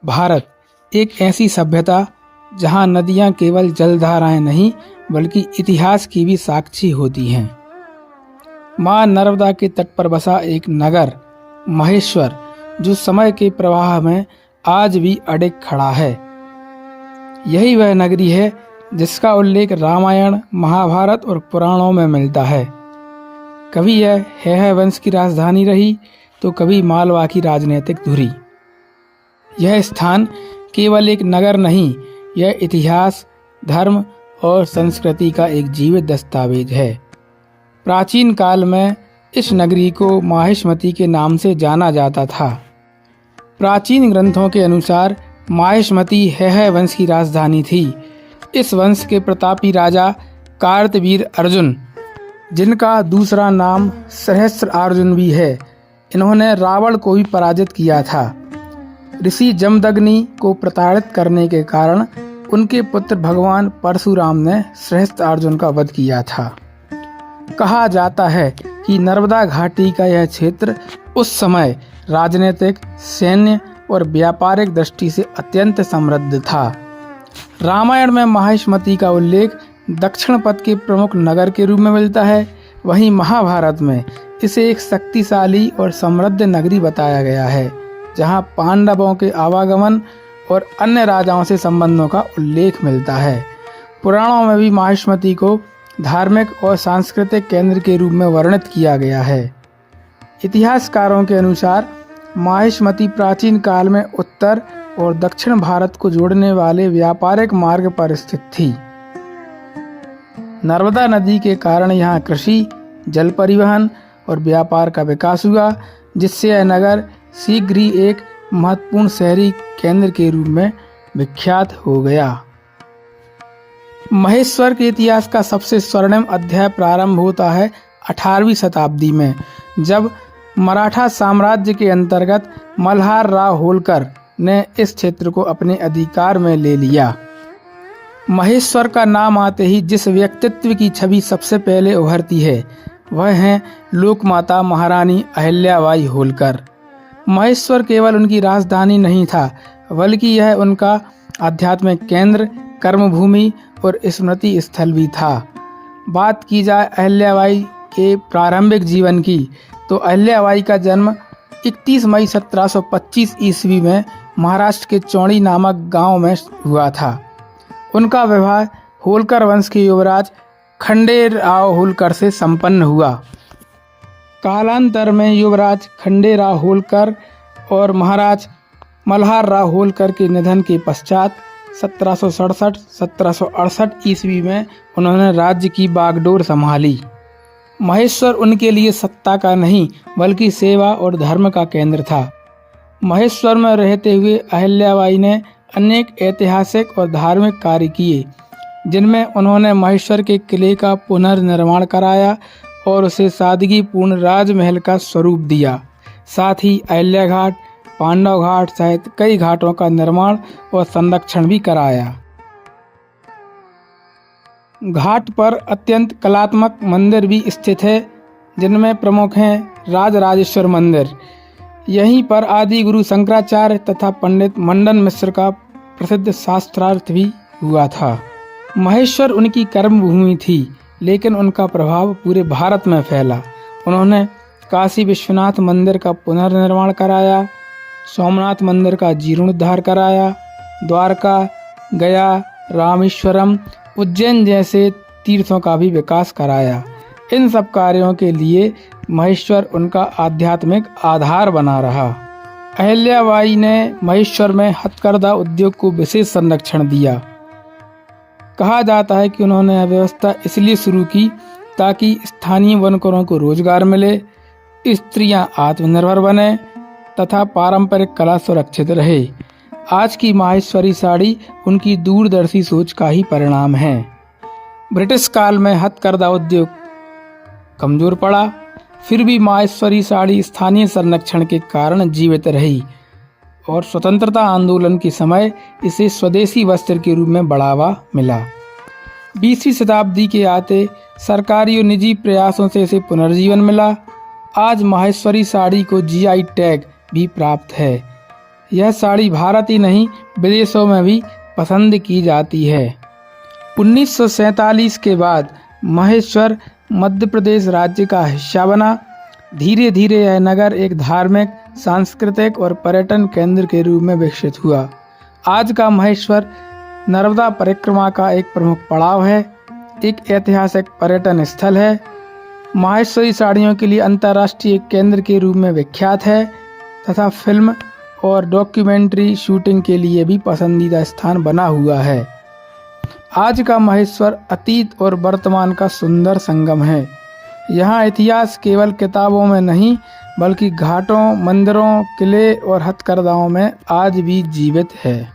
भारत एक ऐसी सभ्यता जहां नदियां केवल जलधाराएं नहीं बल्कि इतिहास की भी साक्षी होती हैं। मां नर्मदा के तट पर बसा एक नगर महेश्वर जो समय के प्रवाह में आज भी अडिग खड़ा है। यही वह नगरी है जिसका उल्लेख रामायण, महाभारत और पुराणों में मिलता है। कभी यह हैहय वंश की राजधानी रही तो कभी मालवा की राजनीतिक धुरी। यह स्थान केवल एक नगर नहीं, यह इतिहास, धर्म और संस्कृति का एक जीवित दस्तावेज है। प्राचीन काल में इस नगरी को माहिष्मती के नाम से जाना जाता था। प्राचीन ग्रंथों के अनुसार माहिष्मती हैहय वंश की राजधानी थी। इस वंश के प्रतापी राजा कार्तवीर अर्जुन, जिनका दूसरा नाम सहस्त्र अर्जुन भी है, इन्होंने रावण को भी पराजित किया था। ऋषि जमदग्नि को प्रताड़ित करने के कारण उनके पुत्र भगवान परशुराम ने सहस्त्रार्जुन का वध किया था। कहा जाता है कि नर्मदा घाटी का यह क्षेत्र उस समय राजनीतिक, सैन्य और व्यापारिक दृष्टि से अत्यंत समृद्ध था। रामायण में माहिष्मती का उल्लेख दक्षिण पथ के प्रमुख नगर के रूप में मिलता है। वहीं महाभारत में इसे एक शक्तिशाली और समृद्ध नगरी बताया गया है, जहां पांडवों के आवागमन और अन्य राजाओं से संबंधों का उल्लेख मिलता है। पुराणों में भी माहिष्मती को धार्मिक और सांस्कृतिक केंद्र के रूप में वर्णित किया गया है। इतिहासकारों के अनुसार माहिष्मती प्राचीन काल में उत्तर और दक्षिण भारत को जोड़ने वाले व्यापारिक मार्ग पर स्थित थी। नर्मदा नदी के कारण यहाँ कृषि, जल परिवहन और व्यापार का विकास हुआ, जिससे यह नगर शीघ्र ही एक महत्वपूर्ण शहरी केंद्र के रूप में विख्यात हो गया। महेश्वर के इतिहास का सबसे स्वर्णिम अध्याय प्रारंभ होता है 18वीं शताब्दी में, जब मराठा साम्राज्य के अंतर्गत मल्हार राव होलकर ने इस क्षेत्र को अपने अधिकार में ले लिया। महेश्वर का नाम आते ही जिस व्यक्तित्व की छवि सबसे पहले उभरती है वह है लोकमाता महारानी अहिल्याबाई होलकर। महेश्वर केवल उनकी राजधानी नहीं था, बल्कि यह उनका आध्यात्मिक केंद्र, कर्मभूमि और स्मृति स्थल भी था। बात की जाए अहिल्याबाई के प्रारंभिक जीवन की, तो अहिल्याबाई का जन्म 31 मई 1725 ईस्वी में महाराष्ट्र के चौड़ी नामक गांव में हुआ था। उनका विवाह होलकर वंश के युवराज खंडेराव होलकर से संपन्न हुआ। कालांतर में युवराज खंडेराव होलकर और महाराज मल्हार राव होलकर के निधन के पश्चात 1767-1768 ईस्वी में उन्होंने राज्य की बागडोर संभाली। महेश्वर उनके लिए सत्ता का नहीं बल्कि सेवा और धर्म का केंद्र था। महेश्वर में रहते हुए अहिल्याबाई ने अनेक ऐतिहासिक और धार्मिक कार्य किए, जिनमें उन्होंने महेश्वर के किले का पुनर्निर्माण कराया और उसे सादगीपूर्ण राजमहल का स्वरूप दिया। साथ ही अहिल्या घाट, पांडव घाट सहित कई घाटों का निर्माण और संरक्षण भी कराया। घाट पर अत्यंत कलात्मक मंदिर भी स्थित है, जिनमें प्रमुख हैं राजराजेश्वर मंदिर। यहीं पर आदि गुरु शंकराचार्य तथा पंडित मंडन मिश्र का प्रसिद्ध शास्त्रार्थ भी हुआ था। महेश्वर उनकी कर्मभूमि थी, लेकिन उनका प्रभाव पूरे भारत में फैला। उन्होंने काशी विश्वनाथ मंदिर का पुनर्निर्माण कराया, सोमनाथ मंदिर का जीर्णोद्धार कराया, द्वारका, गया, रामेश्वरम, उज्जैन जैसे तीर्थों का भी विकास कराया। इन सब कार्यों के लिए महेश्वर उनका आध्यात्मिक आधार बना रहा। अहिल्याबाई ने महेश्वर में हथकरघा उद्योग को विशेष संरक्षण दिया। कहा जाता है कि उन्होंने यह व्यवस्था इसलिए शुरू की ताकि स्थानीय बनकरों को रोजगार मिले, स्त्रियां आत्मनिर्भर बने तथा पारंपरिक कला सुरक्षित रहे। आज की माहेश्वरी साड़ी उनकी दूरदर्शी सोच का ही परिणाम है। ब्रिटिश काल में हथकरघा उद्योग कमजोर पड़ा, फिर भी माहेश्वरी साड़ी स्थानीय संरक्षण के कारण जीवित रही और स्वतंत्रता आंदोलन के समय इसे स्वदेशी वस्त्र के रूप में बढ़ावा मिला। 20वीं शताब्दी के आते सरकारी और निजी प्रयासों से इसे पुनर्जीवन मिला। आज माहेश्वरी साड़ी को जीआई टैग भी प्राप्त है। यह साड़ी भारत ही नहीं विदेशों में भी पसंद की जाती है। 1947 के बाद महेश्वर मध्य प्रदेश राज्य का हिस्सा बना। धीरे धीरे यह नगर एक धार्मिक, सांस्कृतिक और पर्यटन केंद्र के रूप में विकसित हुआ। आज का महेश्वर नर्मदा परिक्रमा का एक प्रमुख पड़ाव है, एक ऐतिहासिक पर्यटन स्थल है, माहेश्वरी साड़ियों के लिए अंतर्राष्ट्रीय केंद्र के रूप में विख्यात है तथा फिल्म और डॉक्यूमेंट्री शूटिंग के लिए भी पसंदीदा स्थान बना हुआ है। आज का महेश्वर अतीत और वर्तमान का सुंदर संगम है। यहाँ इतिहास केवल किताबों में नहीं बल्कि घाटों, मंदिरों, किले और हथकरघाओं में आज भी जीवित है।